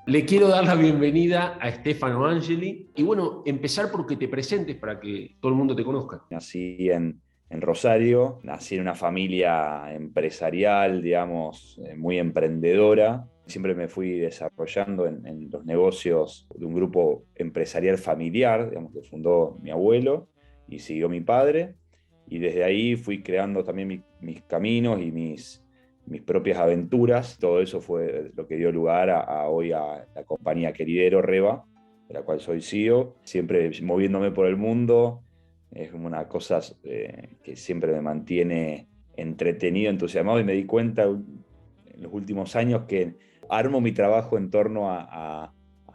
Le quiero dar la bienvenida a Stefano Angeli y bueno, empezar porque te presentes para que todo el mundo te conozca. Nací en Rosario, nací en una familia empresarial, digamos, muy emprendedora. Siempre me fui desarrollando en los negocios de un grupo empresarial familiar, digamos, que fundó mi abuelo y siguió mi padre. Y desde ahí fui creando también mis caminos y mis propias aventuras. Todo eso fue lo que dio lugar a hoy a la compañía Queridero Reba, de la cual soy CEO, siempre moviéndome por el mundo. Es una cosa que siempre me mantiene entretenido, entusiasmado, y me di cuenta en los últimos años que armo mi trabajo en torno a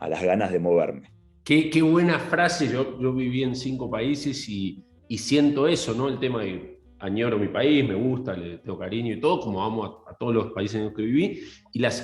las ganas de moverme. Qué buena frase, yo viví en 5 países y siento eso, ¿no? El tema de añoro mi país, me gusta, le tengo cariño y todo, como amo a todos los países en los que viví,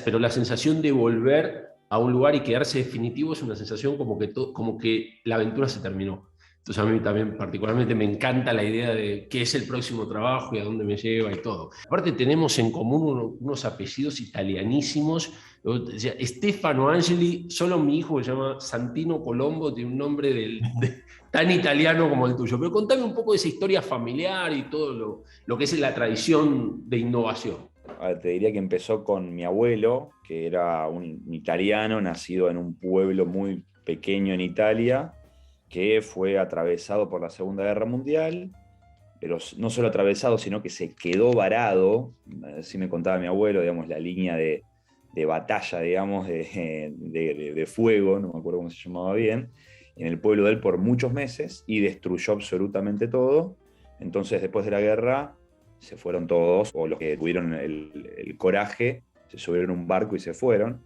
pero la sensación de volver a un lugar y quedarse definitivo es una sensación como que la aventura se terminó. Entonces a mí también particularmente me encanta la idea de qué es el próximo trabajo y a dónde me lleva y todo. Aparte tenemos en común unos apellidos italianísimos. Yo decía, Stefano Angeli, solo mi hijo que se llama Santino Colombo tiene un nombre tan italiano como el tuyo. Pero contame un poco de esa historia familiar y todo lo que es la tradición de innovación. A ver, te diría que empezó con mi abuelo, que era un italiano nacido en un pueblo muy pequeño en Italia, que fue atravesado por la Segunda Guerra Mundial, pero no solo atravesado, sino que se quedó varado. Así me contaba mi abuelo, digamos, la línea de batalla, digamos, de fuego, no me acuerdo cómo se llamaba bien, en el pueblo de él por muchos meses y destruyó absolutamente todo. Entonces, después de la guerra, se fueron todos, o los que tuvieron el coraje, se subieron a un barco y se fueron.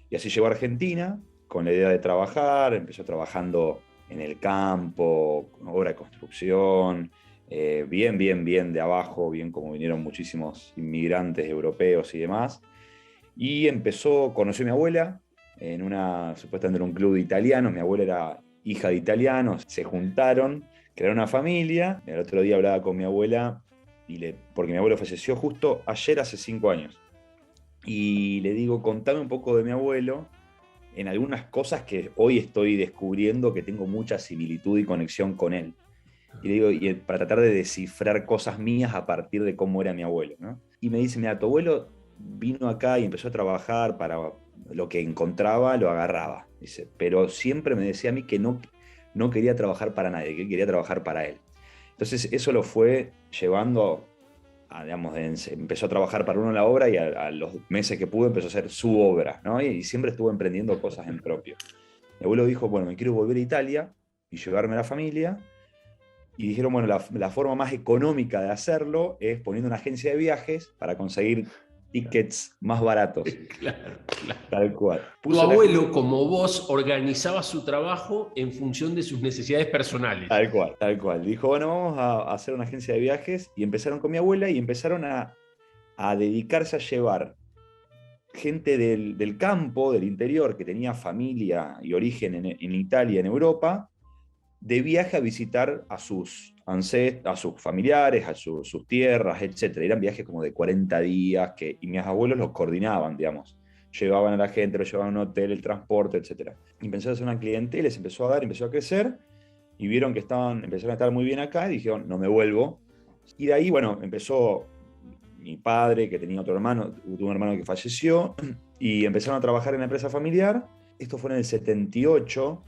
Y así llegó a Argentina con la idea de trabajar, empezó trabajando en el campo, con obra de construcción, bien de abajo, bien como vinieron muchísimos inmigrantes europeos y demás. Y conoció a mi abuela supuestamente en un club de italianos. Mi abuela era hija de italianos, se juntaron, crearon una familia. El otro día hablaba con mi abuela, porque mi abuelo falleció justo ayer, hace 5 años. Y le digo, contame un poco de mi abuelo, en algunas cosas que hoy estoy descubriendo que tengo mucha similitud y conexión con él. Y le digo, para tratar de descifrar cosas mías a partir de cómo era mi abuelo, ¿no? Y me dice, mira, tu abuelo vino acá y empezó a trabajar para lo que encontraba, lo agarraba. Dice, pero siempre me decía a mí que no quería trabajar para nadie, que quería trabajar para él. Entonces eso lo fue llevando digamos, empezó a trabajar para uno en la obra y a los meses que pudo empezó a hacer su obra, ¿no? Y siempre estuvo emprendiendo cosas en propio. Mi abuelo dijo, bueno, me quiero volver a Italia y llevarme a la familia. Y dijeron, bueno, la forma más económica de hacerlo es poniendo una agencia de viajes para conseguir tickets más baratos. Claro, claro. Tal cual. Tu Puso la abuelo, agencia. como vos, organizaba su trabajo en función de sus necesidades personales. Tal cual, tal cual. Dijo, bueno, vamos a hacer una agencia de viajes. Y empezaron con mi abuela y empezaron a dedicarse a llevar gente del campo, del interior, que tenía familia y origen en Italia, en Europa, de viaje a visitar a sus ancestros, a sus familiares, sus tierras, etcétera. Eran viajes como de 40 días y mis abuelos los coordinaban, digamos. Llevaban a la gente, lo llevaban a un hotel, el transporte, etcétera. Y empezó a hacer una clientela, les empezó a dar, empezó a crecer, y vieron que empezaron a estar muy bien acá, y dijeron, no me vuelvo. Y de ahí, bueno, empezó mi padre, que tenía otro hermano, tuvo un hermano que falleció, y empezaron a trabajar en la empresa familiar. Esto fue en el 78,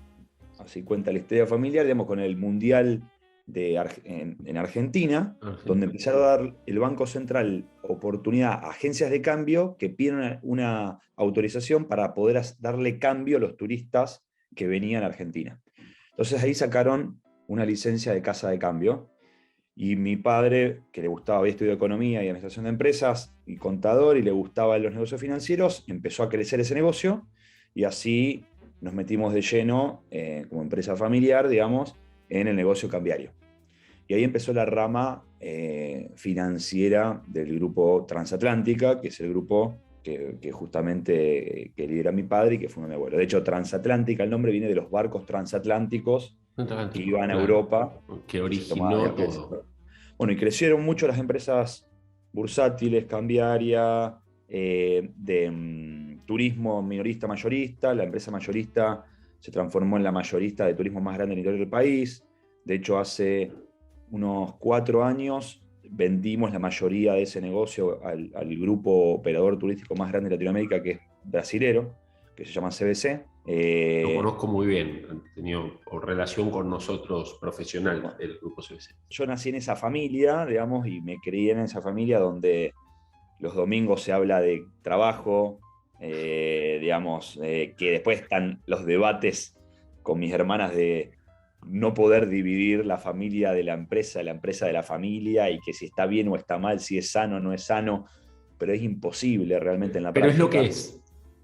así cuenta la historia familiar, digamos, con el Mundial en Argentina, donde Argentina. empezaron a dar el Banco Central oportunidad a agencias de cambio que piden una autorización para poder darle cambio a los turistas que venían a Argentina. Entonces ahí sacaron una licencia de casa de cambio. Y mi padre, que le gustaba, había estudiado economía y administración de empresas y contador, y le gustaban los negocios financieros, empezó a crecer ese negocio, y así nos metimos de lleno, como empresa familiar, digamos, en el negocio cambiario. Y ahí empezó la rama financiera del grupo Transatlántica, que es el grupo que justamente que lidera mi padre y que fundó mi abuelo. De hecho, Transatlántica, el nombre viene de los barcos transatlánticos que Atlántico, iban a claro. Europa Que y que se tomaban originó viajes. todo. Bueno, y crecieron mucho las empresas bursátiles, cambiaria, turismo minorista mayorista. La empresa mayorista se transformó en la mayorista de turismo más grande en el interior del país. De hecho, hace unos 4 años vendimos la mayoría de ese negocio al grupo operador turístico más grande de Latinoamérica, que es brasilero, que se llama CBC. Lo conozco muy bien, han tenido relación con nosotros profesional, el grupo CBC. Yo nací en esa familia, digamos, y me crié en esa familia donde los domingos se habla de trabajo, digamos, que después están los debates con mis hermanas de no poder dividir la familia de la empresa de la familia, y que si está bien o está mal, si es sano o no es sano, pero es imposible realmente en la práctica. Pero es lo que es.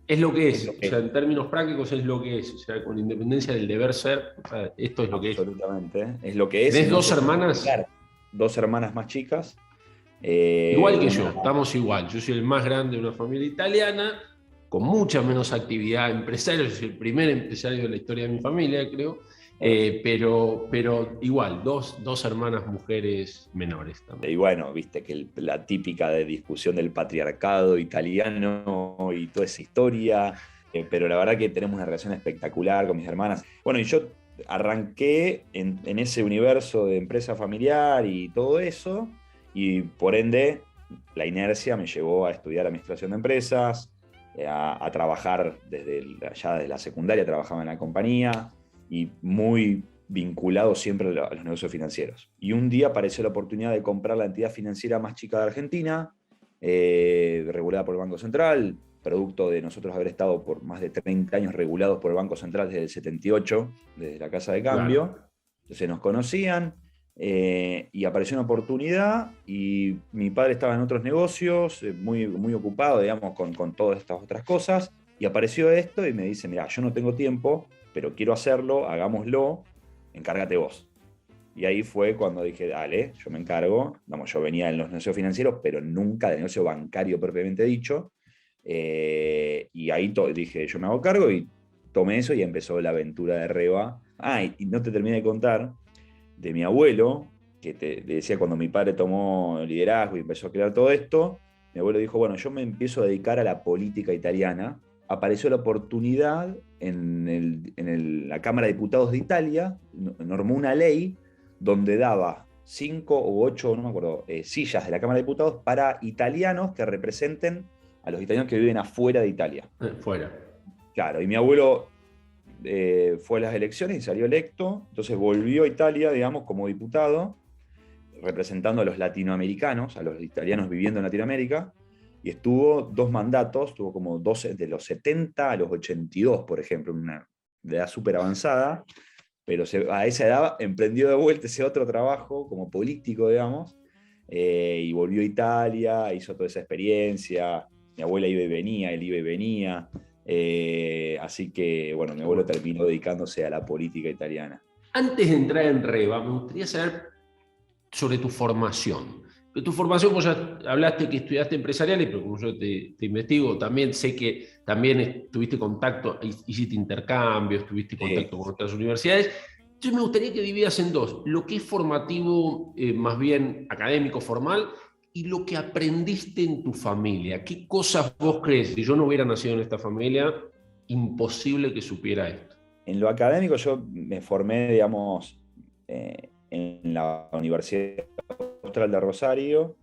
Es lo que es. Lo que o sea, en términos prácticos es lo que es. O sea, con independencia del deber ser, o sea, esto es lo que es. Absolutamente. Es lo que es. ¿Tenés dos hermanas? Dos hermanas más chicas. Igual que yo, estamos igual. Yo soy el más grande de una familia italiana, con mucha menos actividad empresaria. Yo soy el primer empresario de la historia de mi familia, creo. Pero igual, dos hermanas mujeres menores también. Y bueno, viste que la típica de discusión del patriarcado italiano y toda esa historia, pero la verdad que tenemos una relación espectacular con mis hermanas. Bueno, y yo arranqué en ese universo de empresa familiar y todo eso, y por ende la inercia me llevó a estudiar administración de empresas, a trabajar ya desde la secundaria, trabajaba en la compañía, y muy vinculado siempre a los negocios financieros. Y un día apareció la oportunidad de comprar la entidad financiera más chica de Argentina, regulada por el Banco Central, producto de nosotros haber estado por más de 30 años regulados por el Banco Central desde el 78, desde la Casa de Cambio. Claro. Entonces nos conocían, y apareció una oportunidad, y mi padre estaba en otros negocios, muy, muy ocupado, digamos, con todas estas otras cosas, y apareció esto y me dice, mira, yo no tengo tiempo, pero quiero hacerlo, hagámoslo, encárgate vos. Y ahí fue cuando dije, dale, yo me encargo. Vamos, yo venía en los negocios financieros, pero nunca de negocio bancario propiamente dicho. Y ahí dije, yo me hago cargo, y tomé eso y empezó la aventura de Reba. Y no te terminé de contar de mi abuelo, que te decía, cuando mi padre tomó liderazgo y empezó a crear todo esto, mi abuelo dijo, bueno, yo me empiezo a dedicar a la política italiana. Apareció la oportunidad en la Cámara de Diputados de Italia, normó una ley donde daba 5 o 8, no me acuerdo, sillas de la Cámara de Diputados para italianos que representen a los italianos que viven afuera de Italia. Fuera. Claro, y mi abuelo fue a las elecciones y salió electo, entonces volvió a Italia, digamos, como diputado, representando a los latinoamericanos, a los italianos viviendo en Latinoamérica. Y estuvo 2 mandatos, tuvo como 12, de los 70 a los 82, por ejemplo, una edad súper avanzada, pero a esa edad emprendió de vuelta ese otro trabajo como político, digamos, y volvió a Italia, hizo toda esa experiencia. Mi abuela iba y venía, él iba y venía, así que, bueno, mi abuelo terminó dedicándose a la política italiana. Antes de entrar en Reba, me gustaría saber sobre tu formación. Tu formación, vos ya hablaste que estudiaste empresariales, pero como yo te investigo, también sé que también tuviste contacto, hiciste intercambios, tuviste contacto con otras universidades. Entonces me gustaría que dividas en dos, lo que es formativo, más bien académico, formal, y lo que aprendiste en tu familia. ¿Qué cosas vos crees? Si yo no hubiera nacido en esta familia, imposible que supiera esto. En lo académico yo me formé, digamos, en la Universidad Austral de Rosario,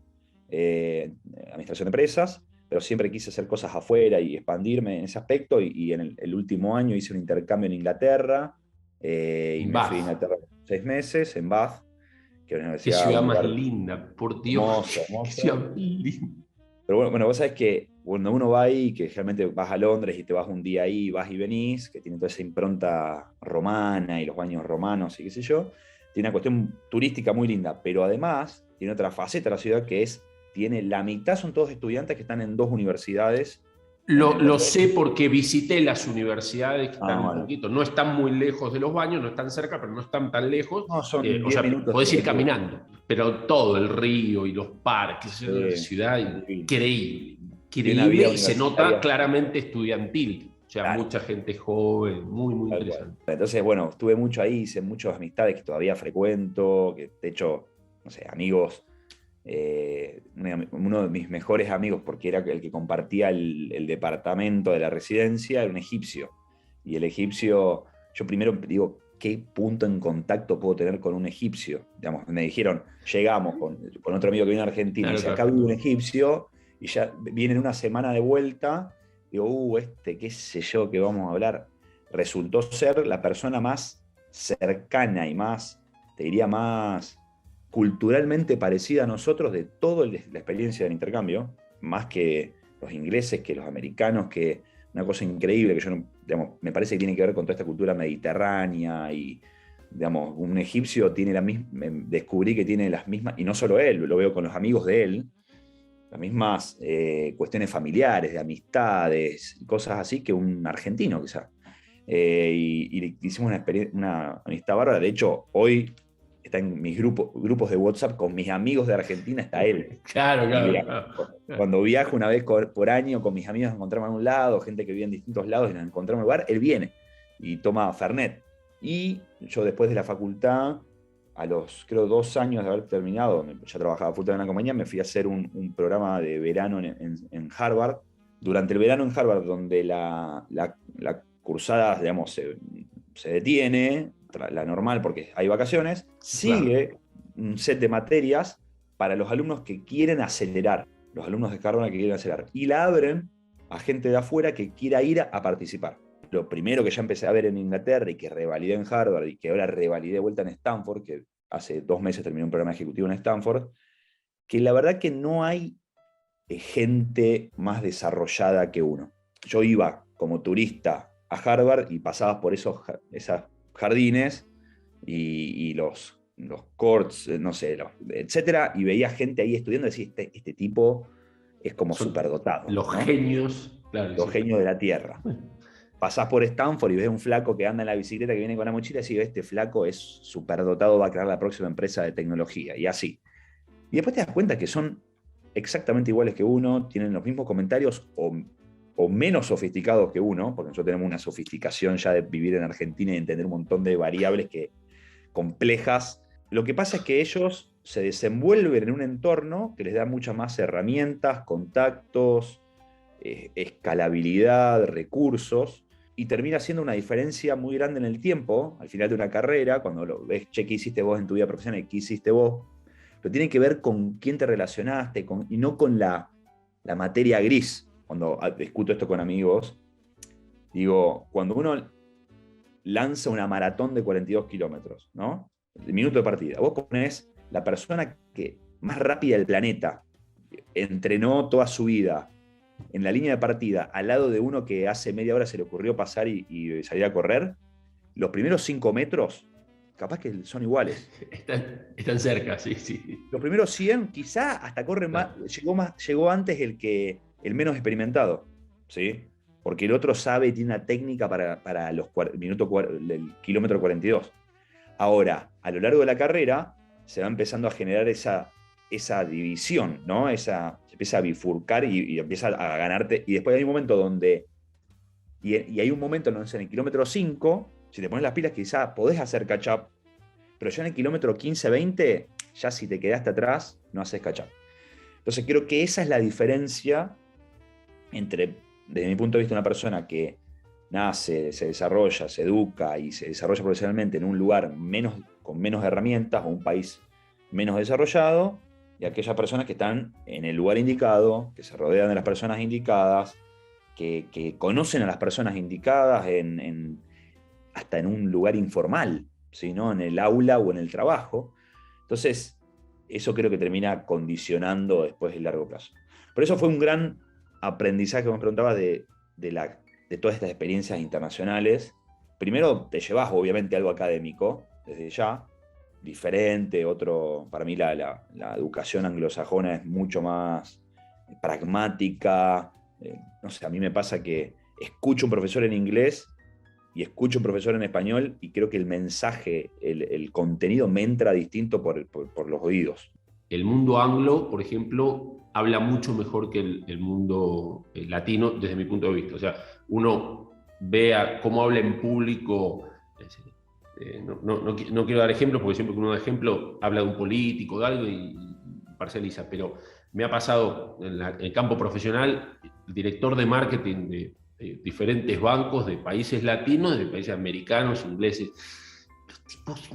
administración de empresas, pero siempre quise hacer cosas afuera y expandirme en ese aspecto, y en el último año hice un intercambio en Inglaterra, y me fui a Inglaterra 6 meses, en Bath, que es una universidad... Qué ciudad más linda, por Dios. Hermosa. Qué ciudad más linda. Pero bueno, vos sabés que cuando uno va ahí, que generalmente vas a Londres y te vas un día ahí, vas y venís, que tiene toda esa impronta romana y los baños romanos y qué sé yo, tiene una cuestión turística muy linda, pero además tiene otra faceta de la ciudad, que tiene la mitad son todos estudiantes que están en 2 universidades. Lo sé porque visité las universidades que están un poquito, no están muy lejos de los baños, no están cerca, pero no están tan lejos. No, son 10 minutos. Podés ir caminando, pero todo el río y los parques, es una ciudad increíble, y se nota claramente estudiantil. O sea, claro, mucha gente joven, muy, muy interesante. Entonces, bueno, estuve mucho ahí, hice muchas amistades que todavía frecuento, que de hecho, no sé, amigos Uno de mis mejores amigos, porque era el que compartía el departamento de la residencia, era un egipcio. Y el egipcio, yo primero digo, ¿qué punto en contacto puedo tener con un egipcio? Digamos, me dijeron, llegamos con otro amigo que viene a Argentina, Claro, y dice, claro. acá vive un egipcio, y ya vienen una semana de vuelta, digo, qué sé yo, que vamos a hablar. Resultó ser la persona más cercana y más, te diría, más culturalmente parecida a nosotros de toda la experiencia del intercambio, más que los ingleses, que los americanos, que una cosa increíble que yo no, digamos, me parece que tiene que ver con toda esta cultura mediterránea y, digamos, un egipcio tiene la misma, descubrí que tiene las mismas, y no solo él, lo veo con los amigos de él, las mismas cuestiones familiares, de amistades y cosas así que un argentino quizá. Y hicimos una amistad bárbara. De hecho, hoy está en mis grupos de WhatsApp con mis amigos de Argentina, está él. Claro, Y claro, claro. cuando viajo una vez por año con mis amigos, nos encontramos en un lado, gente que vive en distintos lados y nos encontramos en un lugar, él viene y toma Fernet. Y yo después de la facultad, a los creo 2 años de haber terminado, ya trabajaba full time en la compañía, me fui a hacer un programa de verano en Harvard. Durante el verano en Harvard, donde la cursada, digamos, se detiene, la normal porque hay vacaciones, sigue Claro. un set de materias para los alumnos que quieren acelerar, los alumnos de Harvard que quieren acelerar, y la abren a gente de afuera que quiera ir a participar. Lo primero que ya empecé a ver en Inglaterra y que revalidé en Harvard y que ahora revalidé de vuelta en Stanford, que hace 2 meses terminé un programa ejecutivo en Stanford, que la verdad que no hay gente más desarrollada que uno. Yo iba como turista a Harvard y pasabas por esos jardines y los courts, no sé, etcétera, y veía gente ahí estudiando y decía, este tipo es como Son superdotado, los ¿no? genios, claro, Los sí. genios de la Tierra. Pasás por Stanford y ves un flaco que anda en la bicicleta que viene con la mochila y decís, este flaco es superdotado, va a crear la próxima empresa de tecnología, y así. Y después te das cuenta que son exactamente iguales que uno, tienen los mismos comentarios o menos sofisticados que uno, porque nosotros tenemos una sofisticación ya de vivir en Argentina y entender un montón de variables complejas. Lo que pasa es que ellos se desenvuelven en un entorno que les da muchas más herramientas, contactos, escalabilidad, recursos, y termina siendo una diferencia muy grande en el tiempo, al final de una carrera, cuando lo ves, che, ¿qué hiciste vos en tu vida profesional? ¿Qué hiciste vos? Pero tiene que ver con quién te relacionaste y no con la materia gris. Cuando discuto esto con amigos, digo, cuando uno lanza una maratón de 42 kilómetros, ¿no? El minuto de partida, vos ponés la persona que más rápida del planeta, entrenó toda su vida en la línea de partida, al lado de uno que hace media hora se le ocurrió pasar y salir a correr, los primeros 5 metros, capaz que son iguales. Están cerca, sí, sí. Los primeros 100 quizá hasta corren Claro. más, llegó antes el menos experimentado, ¿sí? Porque el otro sabe y tiene una técnica para el kilómetro 42. Ahora, a lo largo de la carrera, se va empezando a generar esa división, ¿no? Se empieza a bifurcar y empieza a ganarte. Y después hay un momento donde, y hay un momento, no sé, en el kilómetro 5, si te pones las pilas, quizá podés hacer catch-up, pero ya en el kilómetro 15-20, ya si te quedaste atrás, no haces catch-up. Entonces creo que esa es la diferencia entre, desde mi punto de vista, una persona que nace, se desarrolla, se educa y se desarrolla profesionalmente en un lugar con menos herramientas o un país menos desarrollado, y aquellas personas que están en el lugar indicado, que se rodean de las personas indicadas, que conocen a las personas indicadas hasta en un lugar informal, ¿sí? ¿No? En el aula o en el trabajo. Entonces, eso creo que termina condicionando después el largo plazo. Por eso fue un gran aprendizaje que me preguntaba de todas estas experiencias internacionales. Primero te llevas obviamente algo académico, desde ya, diferente, para mí la educación anglosajona es mucho más pragmática. No sé, a mí me pasa que escucho un profesor en inglés y escucho un profesor en español y creo que el mensaje, el contenido me entra distinto por los oídos. El mundo anglo, por ejemplo, habla mucho mejor que el mundo latino desde mi punto de vista. O sea, uno vea cómo habla en público. No quiero dar ejemplos porque siempre que uno da ejemplo habla de un político, de algo, y parcializa, pero me ha pasado en el campo profesional, el director de marketing de diferentes bancos de países latinos, de países americanos, ingleses, los tipos,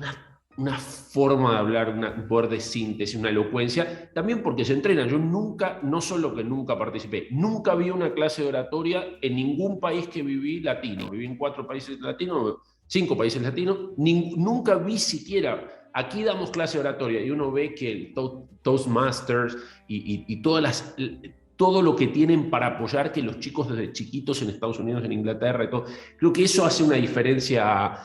una forma de hablar, un poder de síntesis, una elocuencia, también porque se entrena. Yo nunca, no solo que nunca participé, nunca vi una clase de oratoria en ningún país que viví latino. Viví en 4 países latinos, 5 países latinos, nunca vi siquiera. Aquí damos clase de oratoria y uno ve que el Toastmasters y todo lo que tienen para apoyar que los chicos desde chiquitos en Estados Unidos, en Inglaterra y todo, creo que eso hace una diferencia,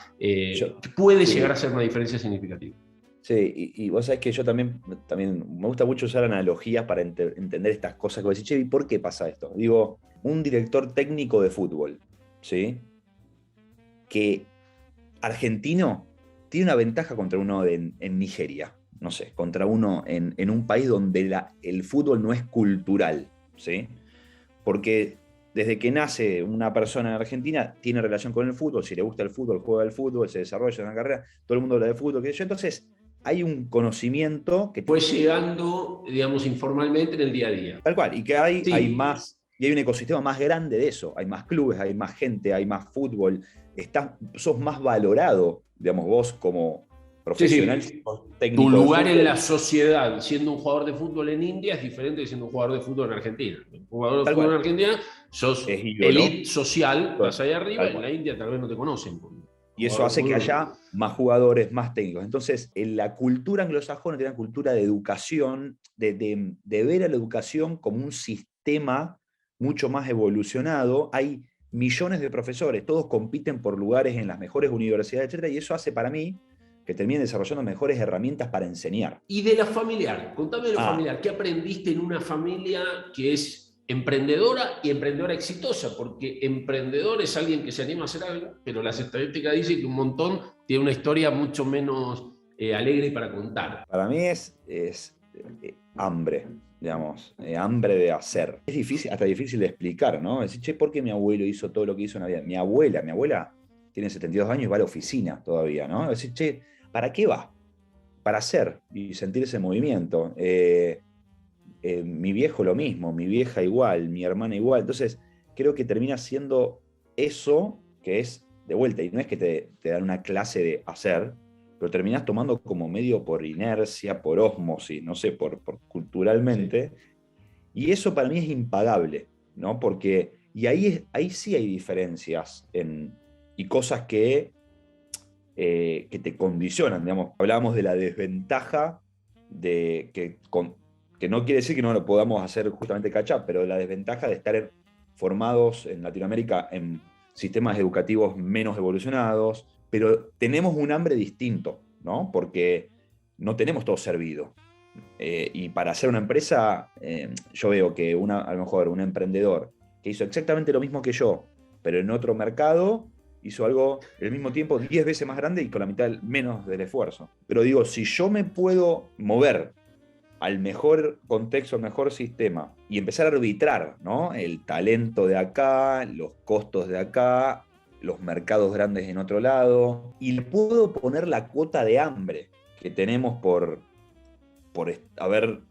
puede llegar a ser una diferencia significativa. Sí, y vos sabés que yo también me gusta mucho usar analogías para entender estas cosas que vos decís, che, ¿y por qué pasa esto? Digo, un director técnico de fútbol, ¿sí? Que argentino tiene una ventaja contra uno en Nigeria, no sé, contra uno en un país donde el fútbol no es cultural, ¿sí? Porque desde que nace una persona en Argentina tiene relación con el fútbol, si le gusta el fútbol, juega al fútbol, se desarrolla en una carrera, todo el mundo habla de fútbol, qué sé yo, entonces hay un conocimiento que... Fue llegando, digamos, informalmente en el día a día. Tal cual, y que hay Sí, más, y hay un ecosistema más grande de eso, hay más clubes, hay más gente, hay más fútbol, sos más valorado, digamos, vos como sí, profesional, sí. Tu técnico de lugar en fútbol, la sociedad siendo un jugador de fútbol en India es diferente de siendo un jugador de fútbol en Argentina. Un jugador de tal fútbol en cual, Argentina, sos es ídolo, elite social, estás ahí arriba, tal en cual. la India tal vez no te conocen. Y eso Jugador de hace que fútbol. haya más jugadores, más técnicos. Entonces, en la cultura anglosajona tiene una cultura de educación, de ver a la educación como un sistema mucho más evolucionado. Hay millones de profesores, todos compiten por lugares en las mejores universidades, etcétera, y eso hace para mí que terminen desarrollando mejores herramientas para enseñar. Y de la familiar, contame de lo Ah, familiar. ¿Qué aprendiste en una familia que es emprendedora y emprendedora exitosa? Porque emprendedor es alguien que se anima a hacer algo, pero las estadísticas dicen que un montón tiene una historia mucho menos alegre para contar. para mí es hambre, digamos, hambre de hacer. Es difícil, hasta difícil de explicar, ¿no? Decir, che, ¿por qué mi abuelo hizo todo lo que hizo en la vida? Mi abuela tiene 72 años y va a la oficina todavía, ¿no? Decir, che, ¿para qué va? Para hacer y sentir ese movimiento. Mi viejo lo mismo, mi vieja igual, mi hermana igual. Entonces, creo que termina siendo eso que es de vuelta, y no es que te dan una clase de hacer, pero terminás tomando como medio por inercia, por ósmosis, no sé, por Sí. culturalmente, y eso para mí es impagable, ¿no? Porque, y ahí sí hay diferencias y cosas que te condicionan, digamos. Hablábamos de la desventaja que no quiere decir que no lo podamos hacer justamente catch-up, pero la desventaja de estar formados en Latinoamérica en sistemas educativos menos evolucionados, pero tenemos un hambre distinto, ¿no? Porque no tenemos todo servido. Y para hacer una empresa, yo veo que a lo mejor un emprendedor que hizo exactamente lo mismo que yo, pero en otro mercado, hizo algo al mismo tiempo 10 veces más grande y con la mitad menos del esfuerzo. Pero digo, si yo me puedo mover al mejor contexto, al mejor sistema y empezar a arbitrar, ¿no? El talento de acá, los costos de acá, los mercados grandes en otro lado, y le puedo poner la cuota de hambre que tenemos por haber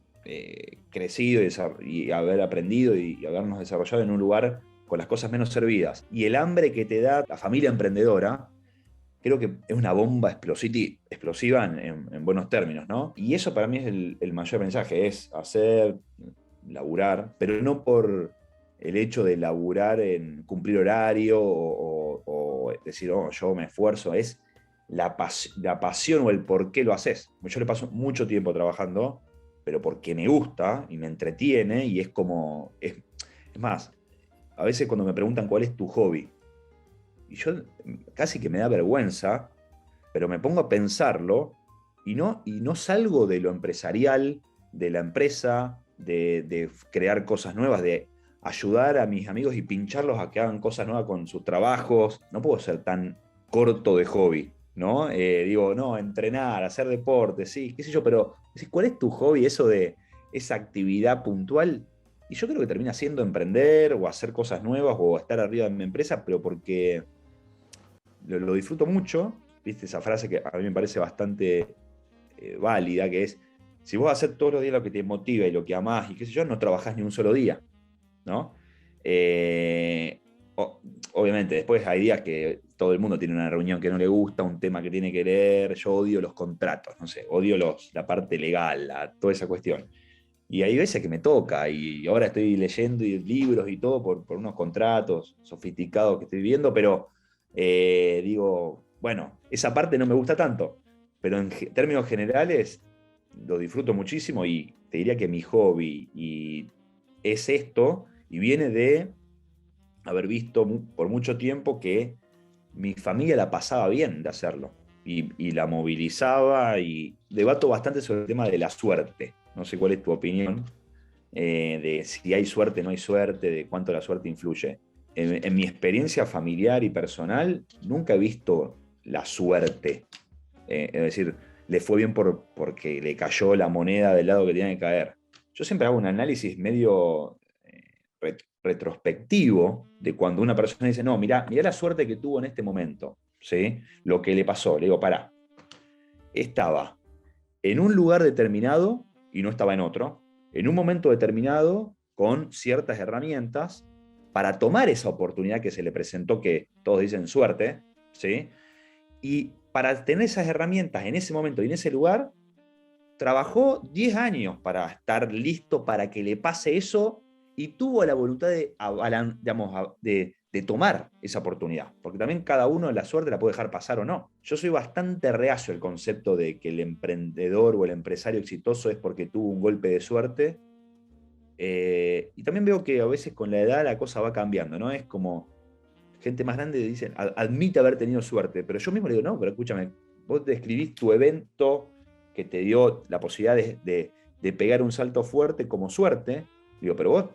crecido y haber aprendido y habernos desarrollado en un lugar con las cosas menos servidas. Y el hambre que te da la familia emprendedora, creo que es una bomba explosiva en buenos términos, ¿no? Y eso para mí es el mayor mensaje, es hacer, laburar, pero no por el hecho de laburar en cumplir horario o decir, oh, yo me esfuerzo, es la pasión o el por qué lo haces. Yo le paso mucho tiempo trabajando, pero porque me gusta y me entretiene y es como, es más, a veces cuando me preguntan cuál es tu hobby, y yo casi que me da vergüenza, pero me pongo a pensarlo y no salgo de lo empresarial, de la empresa, de crear cosas nuevas, de ayudar a mis amigos y pincharlos a que hagan cosas nuevas con sus trabajos. No puedo ser tan corto de hobby, ¿no? Digo, no, entrenar, hacer deporte, sí, qué sé yo, pero ¿cuál es tu hobby? Eso de esa actividad puntual. Y yo creo que termina siendo emprender o hacer cosas nuevas o estar arriba de mi empresa, pero porque lo disfruto mucho, ¿viste? Esa frase que a mí me parece bastante válida, que es, si vos haces todos los días lo que te motiva y lo que amás y qué sé yo, no trabajás ni un solo día, ¿no? Eh, Obviamente, después hay días que todo el mundo tiene una reunión que no le gusta, un tema que tiene que leer. Yo odio los contratos, no sé, odio la parte legal, toda esa cuestión. Y hay veces que me toca, y ahora estoy leyendo libros y todo por unos contratos sofisticados que estoy viendo, pero digo, bueno, esa parte no me gusta tanto, pero en términos generales lo disfruto muchísimo y te diría que mi hobby es esto y viene de haber visto por mucho tiempo que mi familia la pasaba bien de hacerlo y la movilizaba y debato bastante sobre el tema de la suerte. No sé cuál es tu opinión de si hay suerte o no hay suerte, de cuánto la suerte influye. En mi experiencia familiar y personal, nunca he visto la suerte. Es decir, le fue bien porque le cayó la moneda del lado que tenía que caer. Yo siempre hago un análisis medio retrospectivo de cuando una persona dice, no, mirá la suerte que tuvo en este momento, ¿sí? Lo que le pasó. Le digo, pará, estaba en un lugar determinado y no estaba en otro, en un momento determinado con ciertas herramientas para tomar esa oportunidad que se le presentó, que todos dicen suerte, ¿sí? Y para tener esas herramientas en ese momento y en ese lugar, trabajó 10 años para estar listo para que le pase eso y tuvo la voluntad de tomar esa oportunidad, porque también cada uno la suerte la puede dejar pasar o no. Yo soy bastante reacio al concepto de que el emprendedor o el empresario exitoso es porque tuvo un golpe de suerte, y también veo que a veces con la edad la cosa va cambiando, ¿no? Es como gente más grande dice, admite haber tenido suerte, pero yo mismo le digo, no, pero escúchame, vos describís tu evento que te dio la posibilidad de pegar un salto fuerte como suerte. Digo, pero vos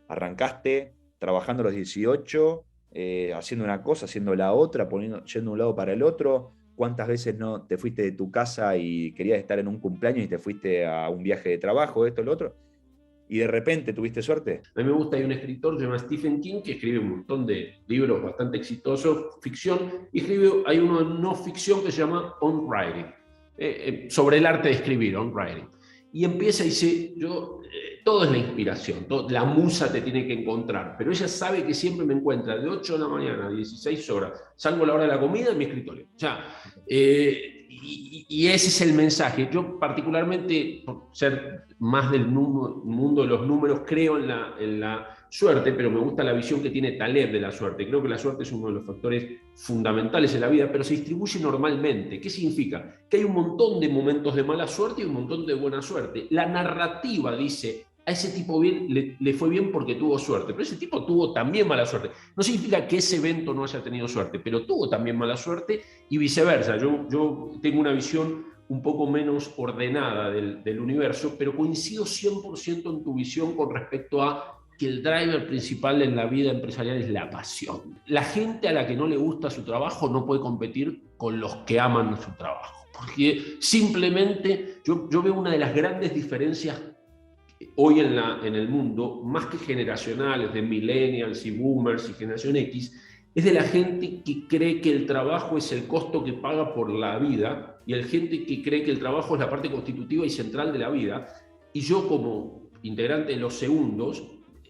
arrancaste trabajando a los 18, haciendo una cosa, haciendo la otra, yendo de un lado para el otro. ¿Cuántas veces no te fuiste de tu casa y querías estar en un cumpleaños y te fuiste a un viaje de trabajo, esto, lo otro? Y de repente tuviste suerte. A mí me gusta, hay un escritor que se llama Stephen King que escribe un montón de libros bastante exitosos, ficción, y hay uno de no ficción que se llama On Writing, sobre el arte de escribir, On Writing. Y empieza y dice, todo es la inspiración, la musa te tiene que encontrar, pero ella sabe que siempre me encuentra de 8 de la mañana a 16 horas, salvo la hora de la comida en mi escritorio. O sea, y ese es el mensaje. Yo particularmente, por ser más del mundo de los números, creo en la suerte, pero me gusta la visión que tiene Taleb de la suerte. Creo que la suerte es uno de los factores fundamentales en la vida, pero se distribuye normalmente. ¿Qué significa? Que hay un montón de momentos de mala suerte y un montón de buena suerte. La narrativa dice, a ese tipo le fue bien porque tuvo suerte, pero ese tipo tuvo también mala suerte. No significa que ese evento no haya tenido suerte, pero tuvo también mala suerte y viceversa. Yo tengo una visión un poco menos ordenada del universo, pero coincido 100% en tu visión con respecto a que el driver principal en la vida empresarial es la pasión. La gente a la que no le gusta su trabajo no puede competir con los que aman su trabajo, porque simplemente yo veo una de las grandes diferencias hoy en el mundo, más que generacionales, de millennials y boomers y generación X, es de la gente que cree que el trabajo es el costo que paga por la vida y la gente que cree que el trabajo es la parte constitutiva y central de la vida. Y yo, como integrante de los segundos,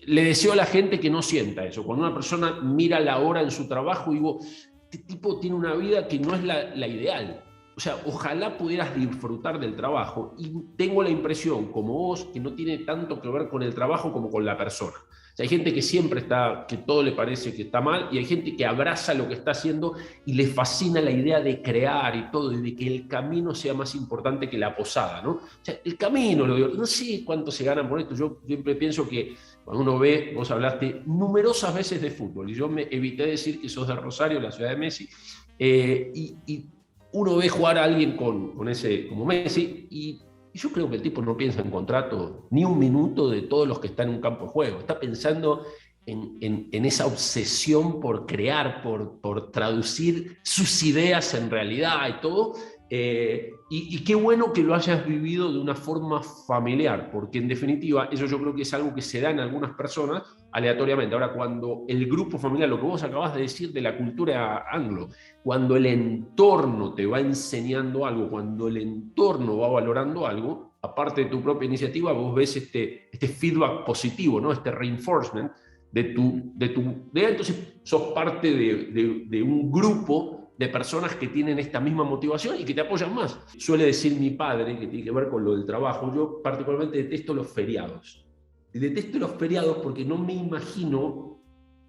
le deseo a la gente que no sienta eso. Cuando una persona mira la hora en su trabajo, digo, este tipo tiene una vida que no es la ideal. O sea, ojalá pudieras disfrutar del trabajo, y tengo la impresión, como vos, que no tiene tanto que ver con el trabajo como con la persona. O sea, hay gente que siempre está, que todo le parece que está mal, y hay gente que abraza lo que está haciendo y le fascina la idea de crear y todo, y de que el camino sea más importante que la posada, ¿no? O sea, el camino, no sé cuánto se ganan por esto. Yo siempre pienso que cuando uno ve, vos hablaste numerosas veces de fútbol, y yo me evité decir que sos de Rosario, la ciudad de Messi, y uno ve jugar a alguien con ese, como Messi, y yo creo que el tipo no piensa en contrato ni un minuto de todos los que están en un campo de juego. Está pensando en esa obsesión por crear, por traducir sus ideas en realidad y todo. Y qué bueno que lo hayas vivido de una forma familiar, porque en definitiva eso yo creo que es algo que se da en algunas personas aleatoriamente. Ahora, cuando el grupo familiar, lo que vos acabas de decir de la cultura anglo, cuando el entorno te va enseñando algo, cuando el entorno va valorando algo, aparte de tu propia iniciativa, vos ves este feedback positivo, ¿no? Este reinforcement entonces sos parte de un grupo de personas que tienen esta misma motivación y que te apoyan más. Suele decir mi padre, que tiene que ver con lo del trabajo, yo particularmente detesto los feriados. Detesto los feriados porque no me imagino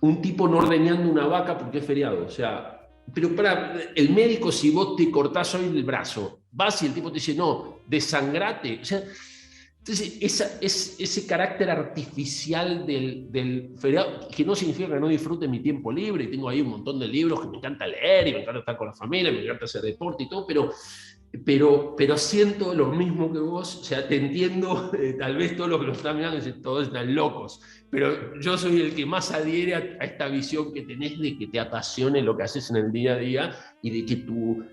un tipo no ordeñando una vaca porque es feriado. O sea, pero para el médico, si vos te cortás hoy el brazo, vas y el tipo te dice, no, desangrate. O sea, entonces ese carácter artificial del feriado, que no significa que no disfrute mi tiempo libre, y tengo ahí un montón de libros que me encanta leer, y me encanta estar con la familia, me encanta hacer deporte y todo, pero siento lo mismo que vos, o sea, te entiendo, tal vez todos los que nos están mirando dicen, todos están locos, pero yo soy el que más adhiere a esta visión que tenés de que te apasione lo que haces en el día a día y de que tu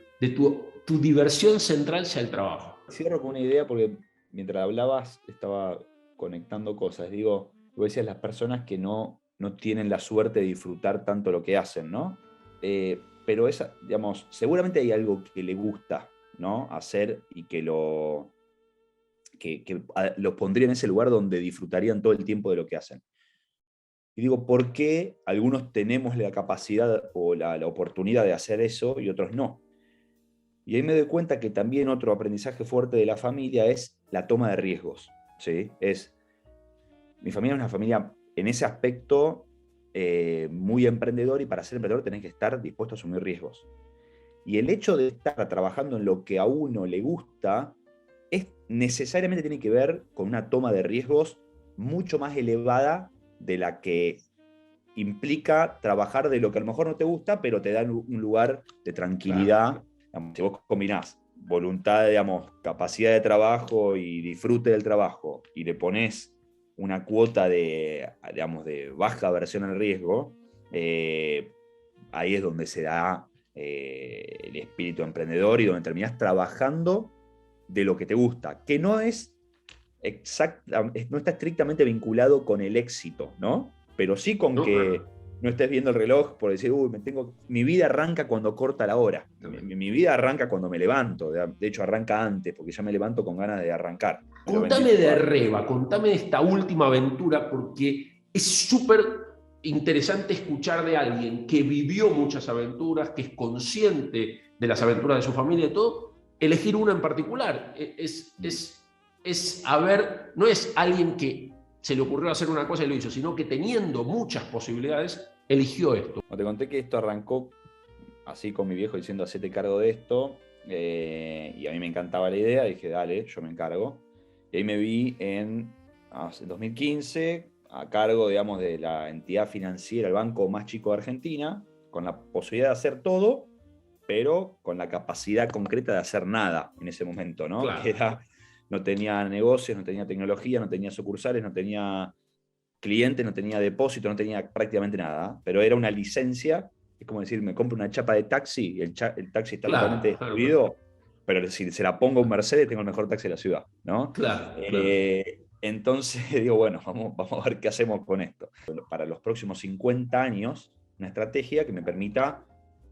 diversión central sea el trabajo. Cierro con una idea porque mientras hablabas estaba conectando cosas. Digo, vos decías las personas que no tienen la suerte de disfrutar tanto lo que hacen, ¿no? Pero esa, digamos, seguramente hay algo que le gusta, ¿no? Hacer y que los pondría en ese lugar donde disfrutarían todo el tiempo de lo que hacen. Y digo, ¿por qué algunos tenemos la capacidad o la oportunidad de hacer eso y otros no? Y ahí me doy cuenta que también otro aprendizaje fuerte de la familia es la toma de riesgos, ¿sí? Mi familia es una familia en ese aspecto muy emprendedor, y para ser emprendedor tenés que estar dispuesto a asumir riesgos. Y el hecho de estar trabajando en lo que a uno le gusta necesariamente tiene que ver con una toma de riesgos mucho más elevada de la que implica trabajar de lo que a lo mejor no te gusta, pero te da un lugar de tranquilidad. Digamos, si vos combinás voluntad, digamos, capacidad de trabajo y disfrute del trabajo, y le pones una cuota digamos, de baja aversión al riesgo, ahí es donde se da el espíritu emprendedor y donde terminás trabajando de lo que te gusta, que no está estrictamente vinculado con el éxito, ¿no? Pero sí con que no estés viendo el reloj por decir, mi vida arranca cuando corta la hora. Mi vida arranca cuando me levanto. De hecho, arranca antes, porque ya me levanto con ganas de arrancar. Contame de Reba, contame de esta última aventura, porque es súper interesante escuchar de alguien que vivió muchas aventuras, que es consciente de las aventuras de su familia y todo, elegir una en particular. No es alguien que se le ocurrió hacer una cosa y lo hizo, sino que teniendo muchas posibilidades, eligió esto. Te conté que esto arrancó así con mi viejo diciendo, hacete cargo de esto, y a mí me encantaba la idea, dije, dale, yo me encargo. Y ahí me vi en 2015 a cargo, digamos, de la entidad financiera, el banco más chico de Argentina, con la posibilidad de hacer todo, pero con la capacidad concreta de hacer nada en ese momento, ¿no? Claro. Que no tenía negocios, no tenía tecnología, no tenía sucursales, no tenía clientes, no tenía depósito, no tenía prácticamente nada, pero era una licencia. Es como decir, me compro una chapa de taxi y el taxi está totalmente destruido, pero si se la pongo a un Mercedes, tengo el mejor taxi de la ciudad, ¿no? Claro. Entonces digo, bueno, vamos a ver qué hacemos con esto. Para los próximos 50 años, una estrategia que me permita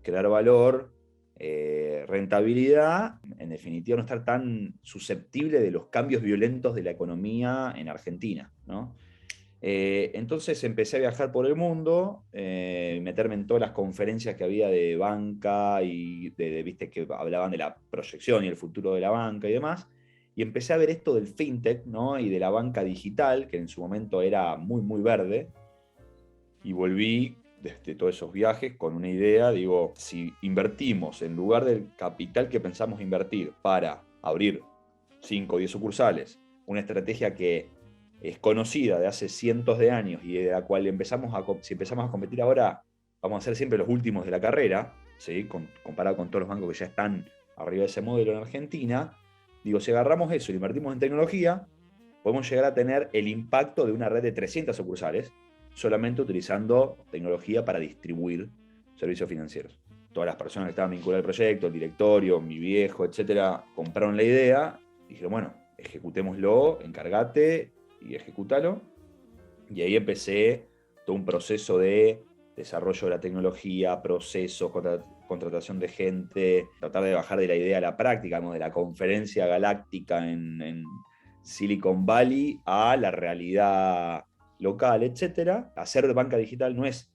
crear valor, rentabilidad, en definitiva no estar tan susceptible de los cambios violentos de la economía en Argentina, ¿no? Entonces empecé a viajar por el mundo, meterme en todas las conferencias que había de banca y viste, que hablaban de la proyección y el futuro de la banca y demás, y empecé a ver esto del fintech, ¿no? Y de la banca digital, que en su momento era muy, muy verde, y volví desde todos esos viajes con una idea. Digo, si invertimos en lugar del capital que pensamos invertir para abrir 5 o 10 sucursales, una estrategia que es conocida de hace cientos de años y de la cual si empezamos a competir ahora, vamos a ser siempre los últimos de la carrera, ¿sí? Comparado con todos los bancos que ya están arriba de ese modelo en Argentina. Digo, si agarramos eso y invertimos en tecnología, podemos llegar a tener el impacto de una red de 300 sucursales, solamente utilizando tecnología para distribuir servicios financieros. Todas las personas que estaban vinculadas al proyecto, el directorio, mi viejo, etcétera, compraron la idea y dijeron, bueno, ejecutémoslo, encárgate y ejecútalo. Y ahí empecé todo un proceso de desarrollo de la tecnología, procesos, contratación de gente, tratar de bajar de la idea a la práctica, ¿no? De la conferencia galáctica en Silicon Valley a la realidad local, etcétera. Hacer banca digital no es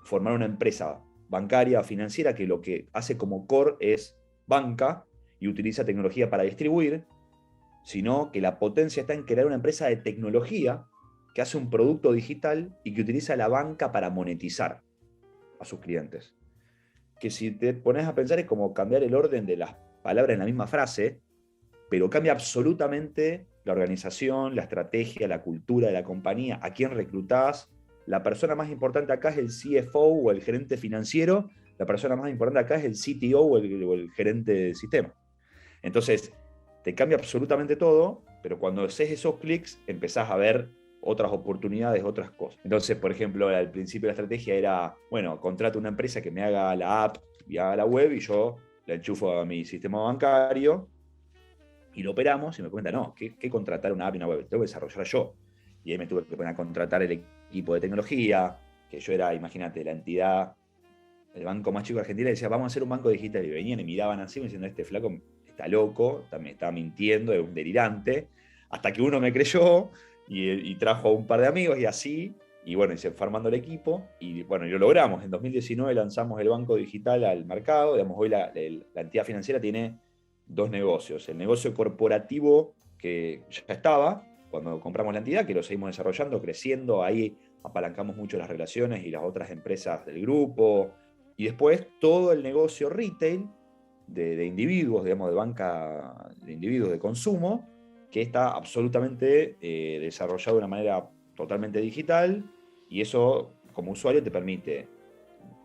formar una empresa bancaria o financiera que lo que hace como core es banca y utiliza tecnología para distribuir, sino que la potencia está en crear una empresa de tecnología que hace un producto digital y que utiliza la banca para monetizar a sus clientes. Que si te pones a pensar es como cambiar el orden de las palabras en la misma frase, pero cambia absolutamente la organización, la estrategia, la cultura de la compañía, a quién reclutás. La persona más importante acá es el CFO o el gerente financiero, la persona más importante acá es el CTO o el gerente del sistema. Entonces, te cambia absolutamente todo, pero cuando haces esos clics, empezás a ver otras oportunidades, otras cosas. Entonces, por ejemplo, al principio la estrategia era, bueno, contrato una empresa que me haga la app y haga la web y yo la enchufo a mi sistema bancario y lo operamos y me cuenta, no, ¿qué contratar una app y una web? Tengo que desarrollar yo. Y ahí me tuve que poner a contratar el equipo de tecnología, que yo era, imagínate, la entidad, el banco más chico de Argentina, y decía, vamos a hacer un banco digital. Y venían y miraban así, me diciendo, este flaco está loco, me está mintiendo, es un delirante. Hasta que uno me creyó y trajo a un par de amigos y así, y bueno, y se fue armando el equipo, y bueno, y lo logramos. En 2019 lanzamos el banco digital al mercado, digamos, hoy la entidad financiera tiene dos negocios. El negocio corporativo que ya estaba cuando compramos la entidad, que lo seguimos desarrollando, creciendo, ahí apalancamos mucho las relaciones y las otras empresas del grupo, y después todo el negocio retail de individuos, digamos, de banca de individuos de consumo, que está absolutamente desarrollado de una manera totalmente digital, y eso como usuario te permite,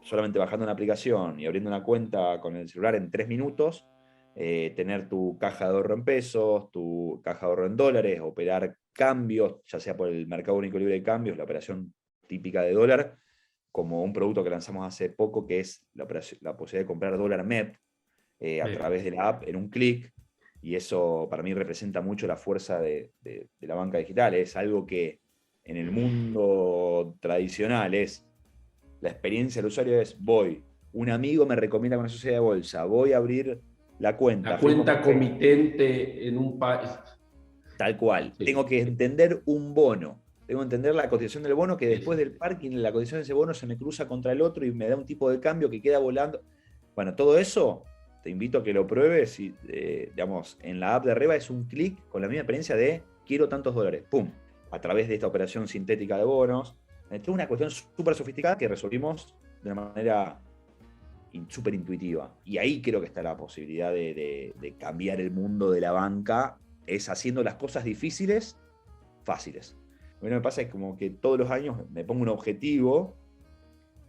solamente bajando una aplicación y abriendo una cuenta con el celular en 3 minutos, tener tu caja de ahorro en pesos, tu caja de ahorro en dólares, operar cambios, ya sea por el mercado único libre de cambios, la operación típica de dólar, como un producto que lanzamos hace poco, que es la posibilidad de comprar dólar MEP a través de la app en un clic, y eso para mí representa mucho la fuerza de la banca digital. Es algo que en el mundo tradicional es, la experiencia del usuario es, un amigo me recomienda con una sociedad de bolsa, voy a abrir la cuenta, La cuenta comitente en un país. tal cual. Sí. Tengo que entender un bono. Tengo que entender la cotización del bono, que después del parking la cotización de ese bono se me cruza contra el otro y me da un tipo de cambio que queda volando. Bueno, todo eso te invito a que lo pruebes. Y, digamos, en la app de Reva es un clic con la misma experiencia de quiero tantos dólares. ¡Pum! A través de esta operación sintética de bonos. Es una cuestión súper sofisticada que resolvimos de una manera súper intuitiva. Y ahí creo que está la posibilidad de cambiar el mundo de la banca, es haciendo las cosas difíciles fáciles. A mí me pasa es como que todos los años me pongo un objetivo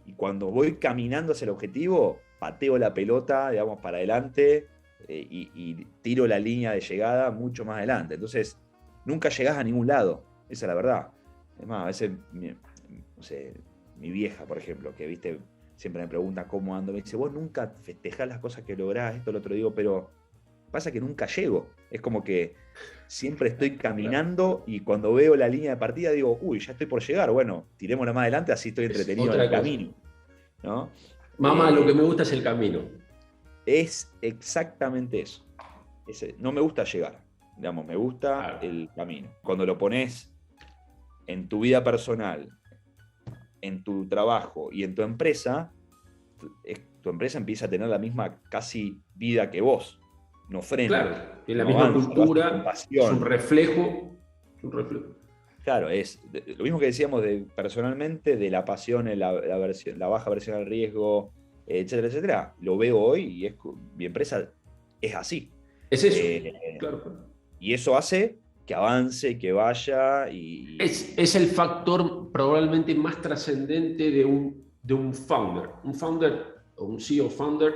y cuando voy caminando hacia el objetivo, pateo la pelota, digamos, para adelante y tiro la línea de llegada mucho más adelante. Entonces, nunca llegás a ningún lado, esa es la verdad. Es más, a veces, no sé, mi vieja, por ejemplo, que viste, siempre me pregunta cómo ando, me dice, vos nunca festejás las cosas que lográs, esto, lo otro, digo, pero pasa que nunca llego. Es como que siempre estoy caminando y cuando veo la línea de partida digo, uy, ya estoy por llegar, bueno, tirémosla más adelante, así estoy entretenido en el camino, ¿no? Mamá, lo que me gusta es el camino. Es exactamente eso. No me gusta llegar, digamos, me gusta el camino. Cuando lo pones en tu vida personal, en tu trabajo y en tu empresa empieza a tener la misma casi vida que vos. No frena. Claro, es la misma cultura, es un reflejo. Claro, es lo mismo que decíamos personalmente de la pasión, la baja versión al riesgo, etcétera, etcétera. Lo veo hoy y mi empresa es así. Es eso, claro. Y eso hace que avance, que vaya. Es el factor probablemente más trascendente de un founder. Un founder o un CEO founder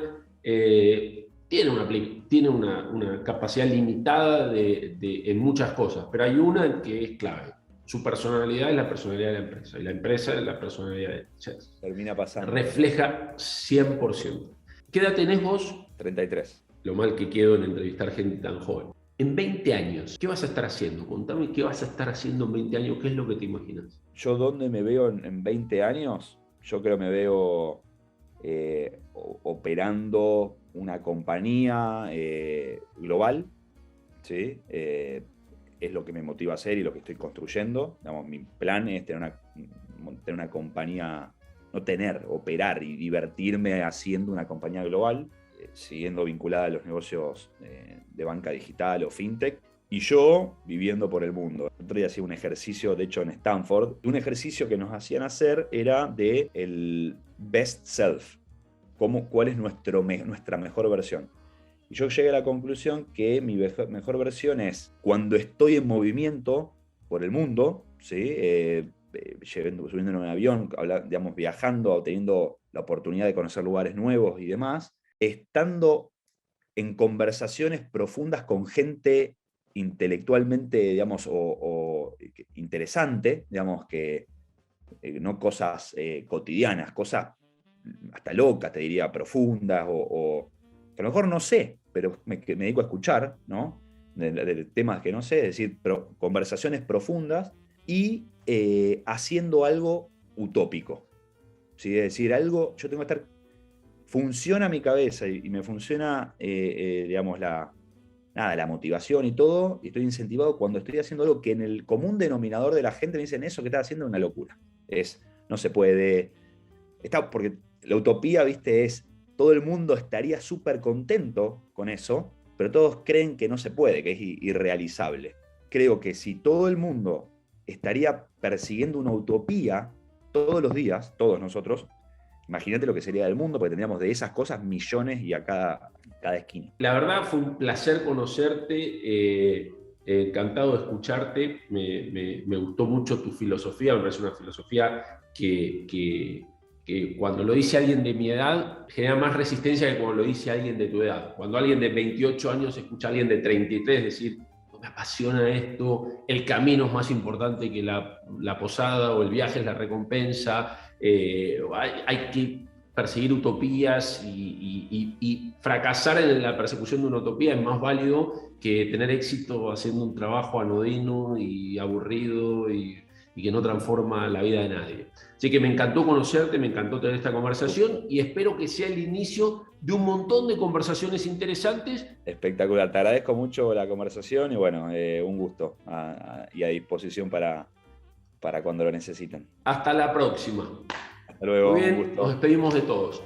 tiene una capacidad limitada en muchas cosas, pero hay una que es clave. Su personalidad es la personalidad de la empresa y la empresa es la personalidad de ella. Termina pasando. Refleja 100%. ¿Qué edad tenés vos? 33. Lo mal que quedo en entrevistar gente tan joven. En 20 años, ¿qué vas a estar haciendo? Contame qué vas a estar haciendo en 20 años, qué es lo que te imaginas. ¿Yo dónde me veo en 20 años? Yo creo que me veo operando una compañía global, ¿sí? es lo que me motiva a hacer y lo que estoy construyendo. Digamos, mi plan es tener una compañía, operar y divertirme haciendo una compañía global, siguiendo vinculada a los negocios de banca digital o fintech, y yo viviendo por el mundo. El otro día hacía un ejercicio, de hecho en Stanford, un ejercicio que nos hacían hacer era de el best self, cuál es nuestra mejor versión. Y yo llegué a la conclusión que mi mejor versión es cuando estoy en movimiento por el mundo, ¿sí? Subiendo en un avión, digamos, viajando, o teniendo la oportunidad de conocer lugares nuevos y demás, estando en conversaciones profundas con gente intelectualmente, digamos, o interesante, digamos, que no cosas cotidianas, cosas hasta locas, te diría, profundas, que a lo mejor no sé, pero me dedico a escuchar, ¿no? De temas que no sé, es decir, conversaciones profundas y haciendo algo utópico. ¿Sí? Es decir, algo, yo tengo que estar, funciona mi cabeza y me funciona, digamos, la motivación y todo, y estoy incentivado cuando estoy haciendo algo que en el común denominador de la gente me dicen eso que estás haciendo es una locura. No se puede. Porque la utopía, viste, todo el mundo estaría súper contento con eso, pero todos creen que no se puede, que es irrealizable. Creo que si todo el mundo estaría persiguiendo una utopía todos los días, todos nosotros, imagínate lo que sería el mundo, porque tendríamos de esas cosas millones y a cada esquina. La verdad fue un placer conocerte, encantado de escucharte, me gustó mucho tu filosofía, me parece una filosofía que cuando lo dice alguien de mi edad genera más resistencia que cuando lo dice alguien de tu edad. Cuando alguien de 28 años escucha a alguien de 33 decir, me apasiona esto, el camino es más importante que la posada o el viaje es la recompensa, hay que perseguir utopías y fracasar en la persecución de una utopía es más válido que tener éxito haciendo un trabajo anodino y aburrido y que no transforma la vida de nadie. Así que me encantó conocerte, me encantó tener esta conversación y espero que sea el inicio de un montón de conversaciones interesantes. Espectacular, te agradezco mucho la conversación y bueno, un gusto y a disposición para cuando lo necesiten. Hasta la próxima. Hasta luego, Muy un bien, gusto. nos despedimos de todos.